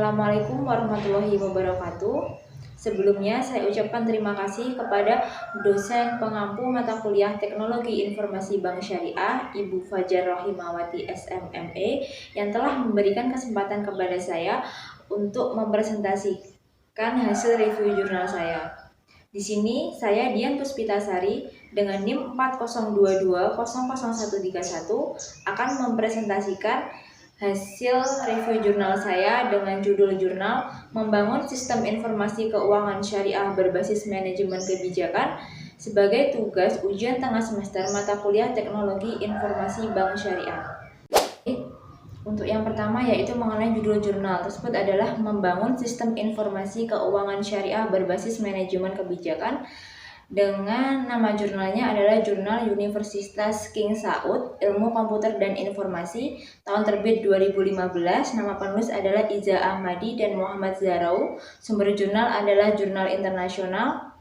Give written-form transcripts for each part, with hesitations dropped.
Assalamualaikum warahmatullahi wabarakatuh. Sebelumnya saya ucapkan terima kasih kepada dosen pengampu mata kuliah Teknologi Informasi Bank Syariah, Ibu Fajar Rohimawati SMME, yang telah memberikan kesempatan kepada saya untuk mempresentasikan hasil review jurnal saya. Di sini saya Dian Puspitasari dengan NIM 4022000131 akan mempresentasikan hasil review jurnal saya dengan judul jurnal Membangun Sistem Informasi Keuangan Syariah Berbasis Manajemen Kebijakan sebagai tugas ujian tengah semester mata kuliah Teknologi Informasi Bank Syariah. Untuk yang pertama yaitu mengenai judul jurnal tersebut adalah Membangun Sistem Informasi Keuangan Syariah Berbasis Manajemen Kebijakan, dengan nama jurnalnya adalah Jurnal Universitas King Saud Ilmu Komputer dan Informasi, tahun terbit 2015. Nama penulis adalah Iza Ahmadi dan Muhammad Zarau. Sumber jurnal adalah jurnal internasional,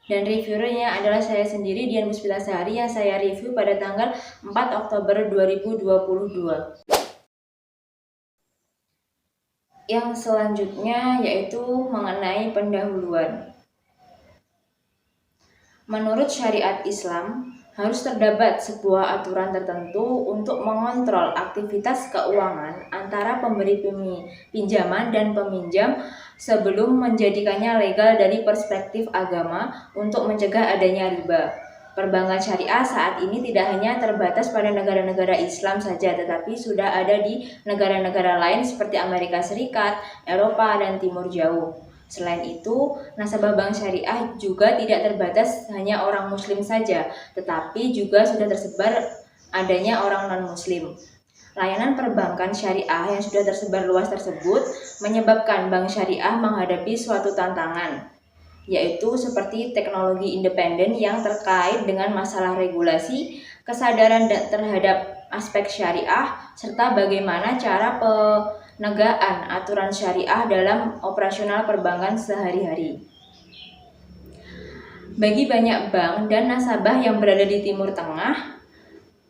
dan reviewernya adalah saya sendiri, Dian Puspitasari, yang saya review pada tanggal 4 Oktober 2022. Yang selanjutnya yaitu mengenai pendahuluan. Menurut syariat Islam, harus terdapat sebuah aturan tertentu untuk mengontrol aktivitas keuangan antara pemberi pinjaman dan peminjam sebelum menjadikannya legal dari perspektif agama untuk mencegah adanya riba. Perbankan syariah saat ini tidak hanya terbatas pada negara-negara Islam saja, tetapi sudah ada di negara-negara lain seperti Amerika Serikat, Eropa, dan Timur Jauh. Selain itu, nasabah bank syariah juga tidak terbatas hanya orang muslim saja, tetapi juga sudah tersebar adanya orang non-muslim. Layanan perbankan syariah yang sudah tersebar luas tersebut menyebabkan bank syariah menghadapi suatu tantangan, yaitu seperti teknologi independen yang terkait dengan masalah regulasi, kesadaran terhadap aspek syariah, serta bagaimana cara penegakan aturan syariah dalam operasional perbankan sehari-hari. Bagi banyak bank dan nasabah yang berada di Timur Tengah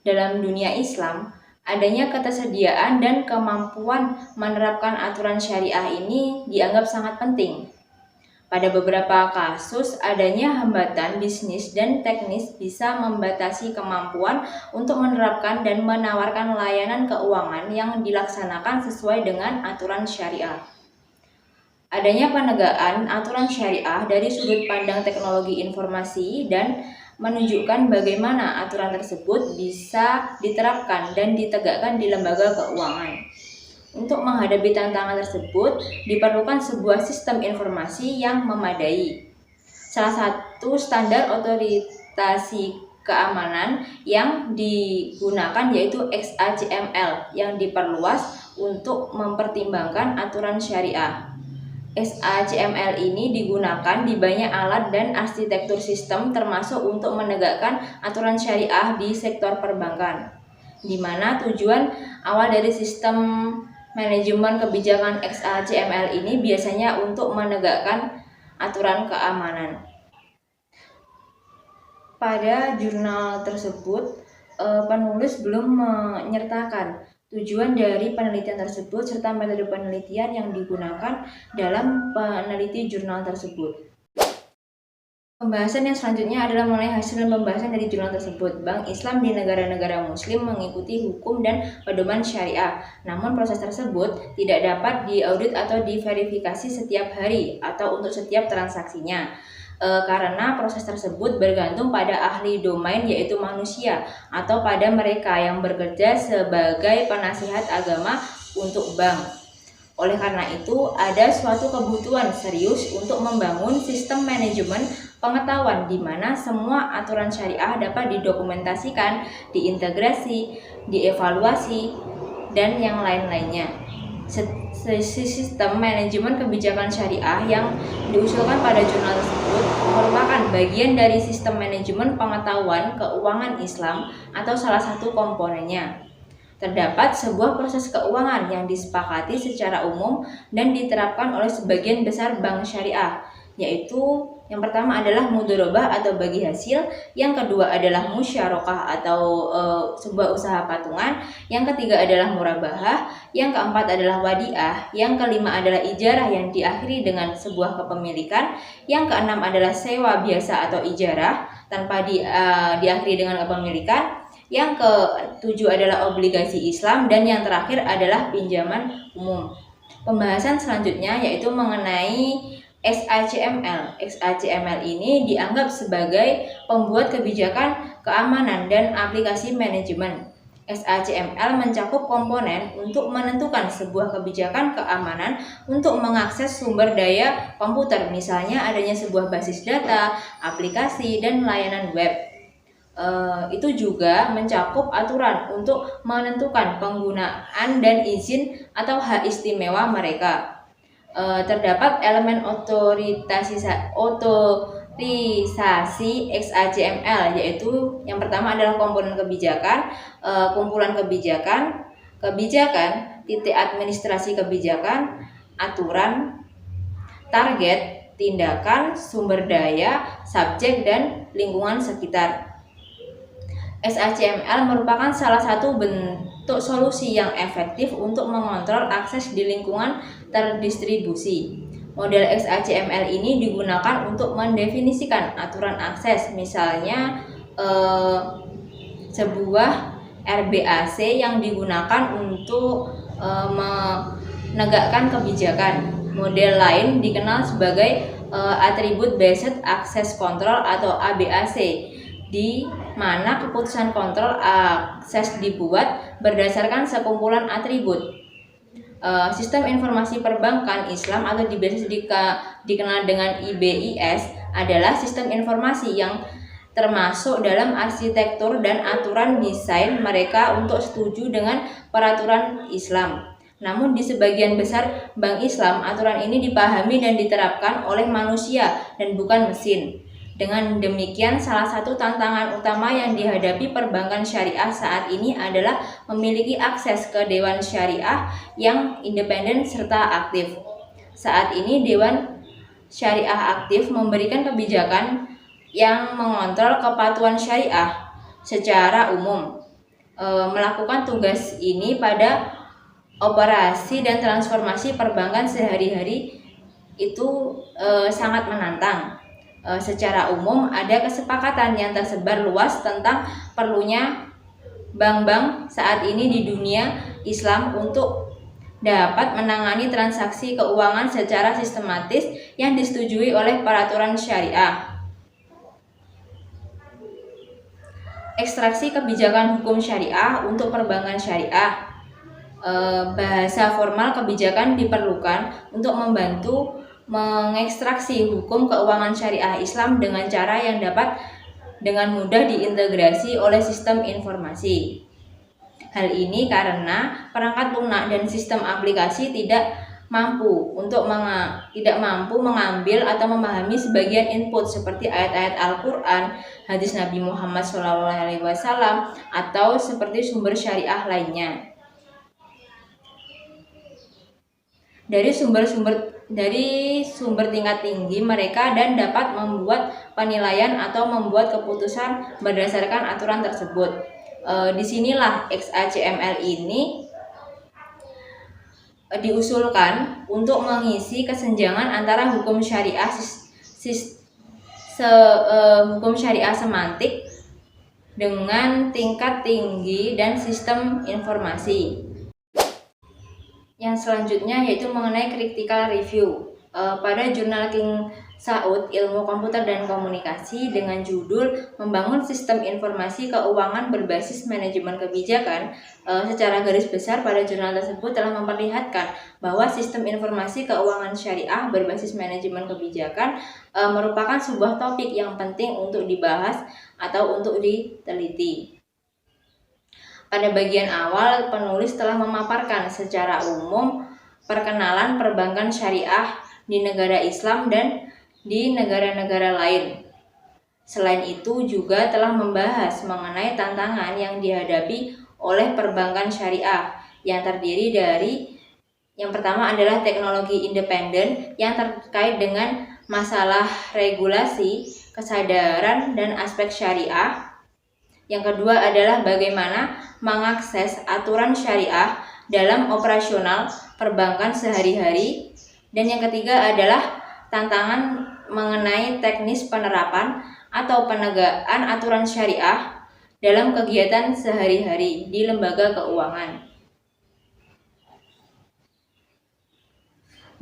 dalam dunia Islam, adanya ketersediaan dan kemampuan menerapkan aturan syariah ini dianggap sangat penting. Pada beberapa kasus, adanya hambatan bisnis dan teknis bisa membatasi kemampuan untuk menerapkan dan menawarkan layanan keuangan yang dilaksanakan sesuai dengan aturan syariah. Adanya penegakan aturan syariah dari sudut pandang teknologi informasi dan menunjukkan bagaimana aturan tersebut bisa diterapkan dan ditegakkan di lembaga keuangan. Untuk menghadapi tantangan tersebut, diperlukan sebuah sistem informasi yang memadai. Salah satu standar otorisasi keamanan yang digunakan yaitu XACML yang diperluas untuk mempertimbangkan aturan syariah. XACML ini digunakan di banyak alat dan arsitektur sistem termasuk untuk menegakkan aturan syariah di sektor perbankan, di mana tujuan awal dari sistem manajemen kebijakan XACML ini biasanya untuk menegakkan aturan keamanan. Pada jurnal tersebut, penulis belum menyertakan tujuan dari penelitian tersebut serta metode penelitian yang digunakan dalam peneliti jurnal tersebut. Pembahasan yang selanjutnya adalah mengenai hasil dan pembahasan dari jurnal tersebut. Bank Islam di negara-negara muslim mengikuti hukum dan pedoman syariah. Namun proses tersebut tidak dapat diaudit atau diverifikasi setiap hari atau untuk setiap transaksinya. Karena proses tersebut bergantung pada ahli domain yaitu manusia atau pada mereka yang bekerja sebagai penasihat agama untuk bank. Oleh karena itu, ada suatu kebutuhan serius untuk membangun sistem manajemen pengetahuan di mana semua aturan syariah dapat didokumentasikan, diintegrasi, dievaluasi, dan yang lain-lainnya. Sistem manajemen kebijakan syariah yang diusulkan pada jurnal tersebut merupakan bagian dari sistem manajemen pengetahuan keuangan Islam atau salah satu komponennya. Terdapat sebuah proses keuangan yang disepakati secara umum dan diterapkan oleh sebagian besar bank syariah, yaitu Yang pertama adalah mudharabah atau bagi hasil, yang kedua adalah musyarakah atau sebuah usaha patungan, yang ketiga adalah murabahah, yang keempat adalah wadiah, yang kelima adalah ijarah yang diakhiri dengan sebuah kepemilikan, yang keenam adalah sewa biasa atau ijarah tanpa diakhiri dengan kepemilikan, yang ketujuh adalah obligasi Islam, dan yang terakhir adalah pinjaman umum. Pembahasan selanjutnya yaitu mengenai SACML. SACML ini dianggap sebagai pembuat kebijakan keamanan dan aplikasi manajemen. SACML mencakup komponen untuk menentukan sebuah kebijakan keamanan untuk mengakses sumber daya komputer, misalnya adanya sebuah basis data, aplikasi, dan layanan web. Itu juga mencakup aturan untuk menentukan penggunaan dan izin atau hak istimewa mereka. Terdapat elemen otorisasi SACML, yaitu yang pertama adalah komponen kebijakan, kumpulan kebijakan, titik administrasi kebijakan, aturan, target, tindakan, sumber daya, subjek, dan lingkungan sekitar. SACML merupakan salah satu bentuk solusi yang efektif untuk mengontrol akses di lingkungan terdistribusi. Model SACML ini digunakan untuk mendefinisikan aturan akses, misalnya sebuah RBAC yang digunakan untuk menegakkan kebijakan. Model lain dikenal sebagai Attribute Based Access Control atau ABAC, di mana keputusan kontrol akses dibuat berdasarkan sekumpulan atribut. Sistem informasi perbankan Islam atau biasa dikenal dengan IBIS adalah sistem informasi yang termasuk dalam arsitektur dan aturan desain mereka untuk setuju dengan peraturan Islam. Namun di sebagian besar bank Islam, aturan ini dipahami dan diterapkan oleh manusia dan bukan mesin. Dengan demikian, salah satu tantangan utama yang dihadapi perbankan syariah saat ini adalah memiliki akses ke Dewan Syariah yang independen serta aktif. Saat ini Dewan Syariah aktif memberikan kebijakan yang mengontrol kepatuhan syariah secara umum. Melakukan tugas ini pada operasi dan transformasi perbankan sehari-hari itu sangat menantang. Secara umum ada kesepakatan yang tersebar luas tentang perlunya bank-bank saat ini di dunia Islam untuk dapat menangani transaksi keuangan secara sistematis yang disetujui oleh peraturan syariah. Ekstraksi kebijakan hukum syariah untuk perbankan syariah. Bahasa formal kebijakan diperlukan untuk membantu mengekstraksi hukum keuangan syariah Islam dengan cara yang dapat dengan mudah diintegrasi oleh sistem informasi. Hal ini karena perangkat lunak dan sistem aplikasi tidak mampu mengambil atau memahami sebagian input seperti ayat-ayat Al-Quran, hadis Nabi Muhammad SAW, atau seperti sumber syariah lainnya. Dari sumber tingkat tinggi mereka dan dapat membuat penilaian atau membuat keputusan berdasarkan aturan tersebut. Disinilah XACML ini diusulkan untuk mengisi kesenjangan antara hukum syariah hukum syariah semantik dengan tingkat tinggi dan sistem informasi. Yang selanjutnya yaitu mengenai critical review. Pada jurnal King Saud Ilmu Komputer dan Komunikasi dengan judul Membangun Sistem Informasi Keuangan Berbasis Manajemen Kebijakan, secara garis besar pada jurnal tersebut telah memperlihatkan bahwa sistem informasi keuangan syariah berbasis manajemen kebijakan merupakan sebuah topik yang penting untuk dibahas atau untuk diteliti. Pada bagian awal, penulis telah memaparkan secara umum perkenalan perbankan syariah di negara Islam dan di negara-negara lain. Selain itu juga telah membahas mengenai tantangan yang dihadapi oleh perbankan syariah yang terdiri dari yang pertama adalah teknologi independen yang terkait dengan masalah regulasi, kesadaran, dan aspek syariah. Yang kedua adalah bagaimana mengakses aturan syariah dalam operasional perbankan sehari-hari. Dan yang ketiga adalah tantangan mengenai teknis penerapan atau penegakan aturan syariah dalam kegiatan sehari-hari di lembaga keuangan.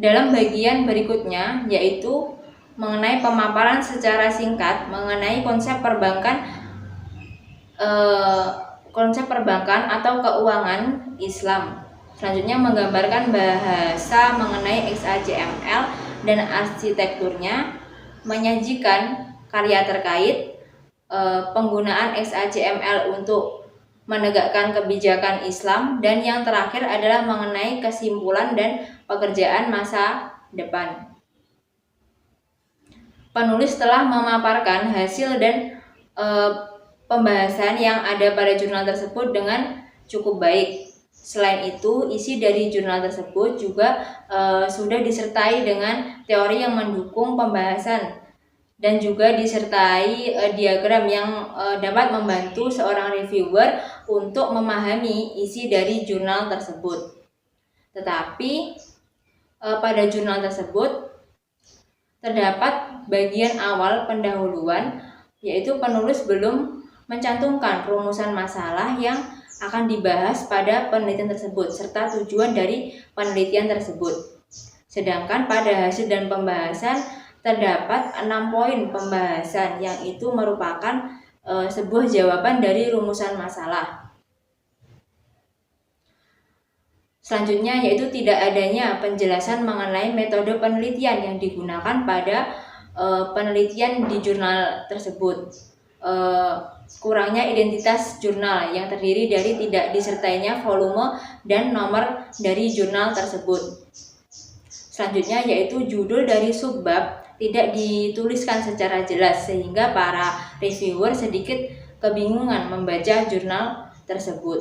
Dalam bagian berikutnya yaitu mengenai pemaparan secara singkat mengenai konsep perbankan atau keuangan Islam. Selanjutnya menggambarkan bahasa mengenai XHTML dan arsitekturnya, menyajikan karya terkait penggunaan XHTML untuk menegakkan kebijakan Islam, dan yang terakhir adalah mengenai kesimpulan dan pekerjaan masa depan. Penulis telah memaparkan hasil dan pembahasan yang ada pada jurnal tersebut dengan cukup baik. Selain itu, isi dari jurnal tersebut juga sudah disertai dengan teori yang mendukung pembahasan dan juga disertai diagram yang dapat membantu seorang reviewer untuk memahami isi dari jurnal tersebut. Tetapi pada jurnal tersebut terdapat bagian awal pendahuluan, yaitu penulis belum mencantumkan rumusan masalah yang akan dibahas pada penelitian tersebut serta tujuan dari penelitian tersebut. Sedangkan pada hasil dan pembahasan terdapat 6 poin pembahasan yang itu merupakan sebuah jawaban dari rumusan masalah. Selanjutnya yaitu tidak adanya penjelasan mengenai metode penelitian yang digunakan pada penelitian di jurnal tersebut. Kurangnya identitas jurnal yang terdiri dari tidak disertainya volume dan nomor dari jurnal tersebut. Selanjutnya yaitu judul dari subbab tidak dituliskan secara jelas sehingga para reviewer sedikit kebingungan membaca jurnal tersebut.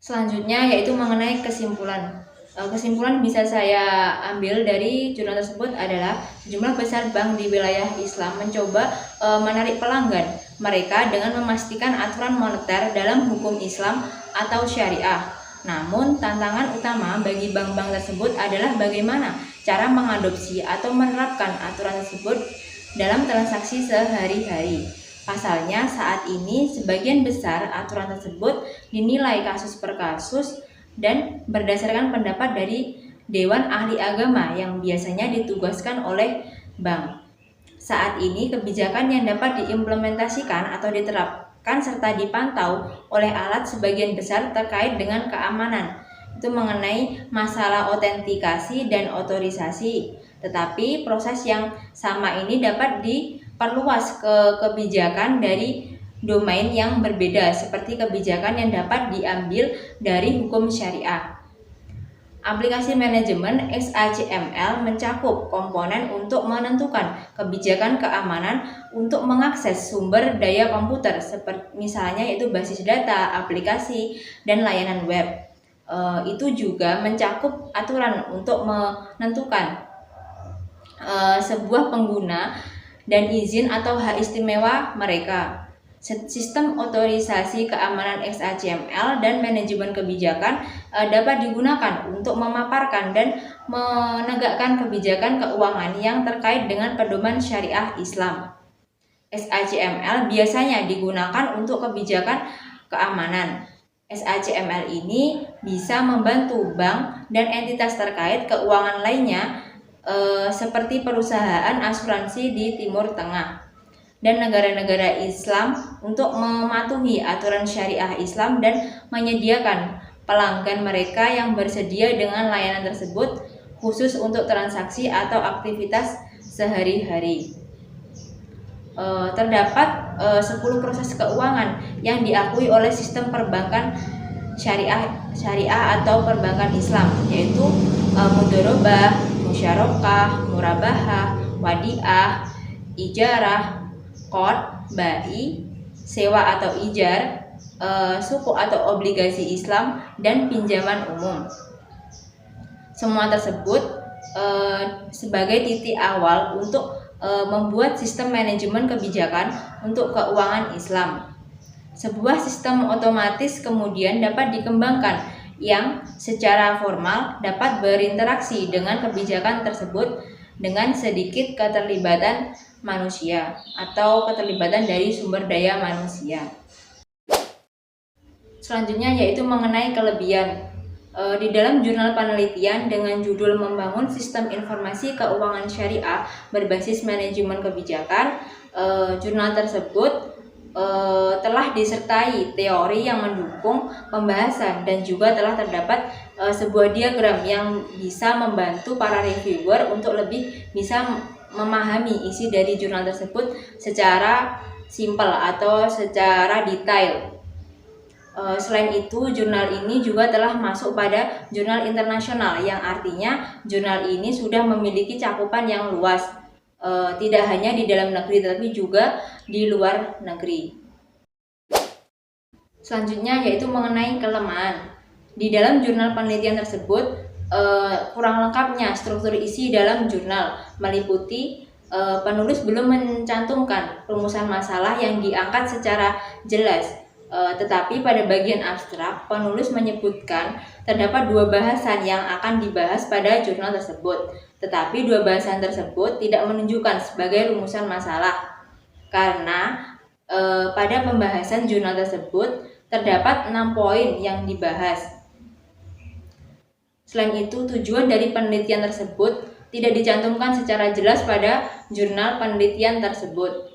Selanjutnya yaitu mengenai kesimpulan. Kesimpulan bisa saya ambil dari jurnal tersebut adalah sejumlah besar bank di wilayah Islam mencoba menarik pelanggan mereka dengan memastikan aturan moneter dalam hukum Islam atau syariah. Namun, tantangan utama bagi bank-bank tersebut adalah bagaimana cara mengadopsi atau menerapkan aturan tersebut dalam transaksi sehari-hari. Pasalnya, saat ini sebagian besar aturan tersebut dinilai kasus per kasus dan berdasarkan pendapat dari Dewan Ahli Agama yang biasanya ditugaskan oleh bank. Saat ini, kebijakan yang dapat diimplementasikan atau diterapkan serta dipantau oleh alat sebagian besar terkait dengan keamanan, itu mengenai masalah autentikasi dan otorisasi. Tetapi proses yang sama ini dapat diperluas ke kebijakan dari domain yang berbeda seperti kebijakan yang dapat diambil dari hukum syariah. Aplikasi manajemen XHTML mencakup komponen untuk menentukan kebijakan keamanan untuk mengakses sumber daya komputer, seperti misalnya yaitu basis data, aplikasi, dan layanan web. Itu juga mencakup aturan untuk menentukan sebuah pengguna dan izin atau hak istimewa mereka. Sistem otorisasi keamanan XHTML dan manajemen kebijakan dapat digunakan untuk memaparkan dan menegakkan kebijakan keuangan yang terkait dengan pedoman syariah Islam. XHTML biasanya digunakan untuk kebijakan keamanan. XHTML ini bisa membantu bank dan entitas terkait keuangan lainnya seperti perusahaan asuransi di Timur Tengah dan negara-negara Islam untuk mematuhi aturan syariah Islam dan menyediakan pelanggan mereka yang bersedia dengan layanan tersebut khusus untuk transaksi atau aktivitas sehari-hari. Terdapat 10 proses keuangan yang diakui oleh sistem perbankan syariah atau perbankan Islam, yaitu mudharabah, musyarakah, murabahah, wadiah, ijarah, qard, bai, sewa atau ijar, suku atau obligasi Islam, dan pinjaman umum. Semua tersebut sebagai titik awal untuk membuat sistem manajemen kebijakan untuk keuangan Islam. Sebuah sistem otomatis kemudian dapat dikembangkan yang secara formal dapat berinteraksi dengan kebijakan tersebut dengan sedikit keterlibatan manusia atau keterlibatan dari sumber daya manusia. Selanjutnya yaitu mengenai kelebihan. Di dalam jurnal penelitian dengan judul Membangun Sistem Informasi Keuangan Syariah Berbasis Manajemen Kebijakan, jurnal tersebut telah disertai teori yang mendukung pembahasan dan juga telah terdapat sebuah diagram yang bisa membantu para reviewer untuk lebih bisa memahami isi dari jurnal tersebut secara simpel atau secara detail. Selain itu, jurnal ini juga telah masuk pada jurnal internasional, yang artinya jurnal ini sudah memiliki cakupan yang luas, tidak hanya di dalam negeri tetapi juga di luar negeri. Selanjutnya yaitu mengenai kelemahan. Di dalam jurnal penelitian tersebut kurang lengkapnya struktur isi dalam jurnal, meliputi penulis belum mencantumkan rumusan masalah yang diangkat secara jelas. Tetapi pada bagian abstrak, penulis menyebutkan terdapat 2 bahasan yang akan dibahas pada jurnal tersebut. Tetapi 2 bahasan tersebut tidak menunjukkan sebagai rumusan masalah, karena pada pembahasan jurnal tersebut terdapat 6 poin yang dibahas. Selain itu, tujuan dari penelitian tersebut tidak dicantumkan secara jelas pada jurnal penelitian tersebut.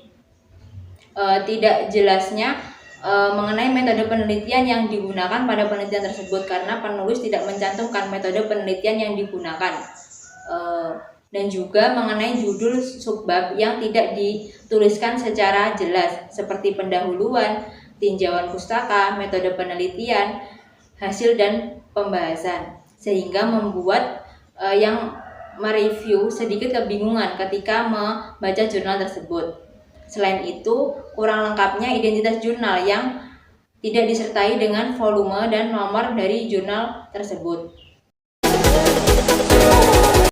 Tidak jelasnya mengenai metode penelitian yang digunakan pada penelitian tersebut karena penulis tidak mencantumkan metode penelitian yang digunakan, dan juga mengenai judul subbab yang tidak dituliskan secara jelas seperti pendahuluan, tinjauan pustaka, metode penelitian, hasil dan pembahasan, sehingga membuat yang mereview sedikit kebingungan ketika membaca jurnal tersebut. Selain itu, kurang lengkapnya identitas jurnal yang tidak disertai dengan volume dan nomor dari jurnal tersebut.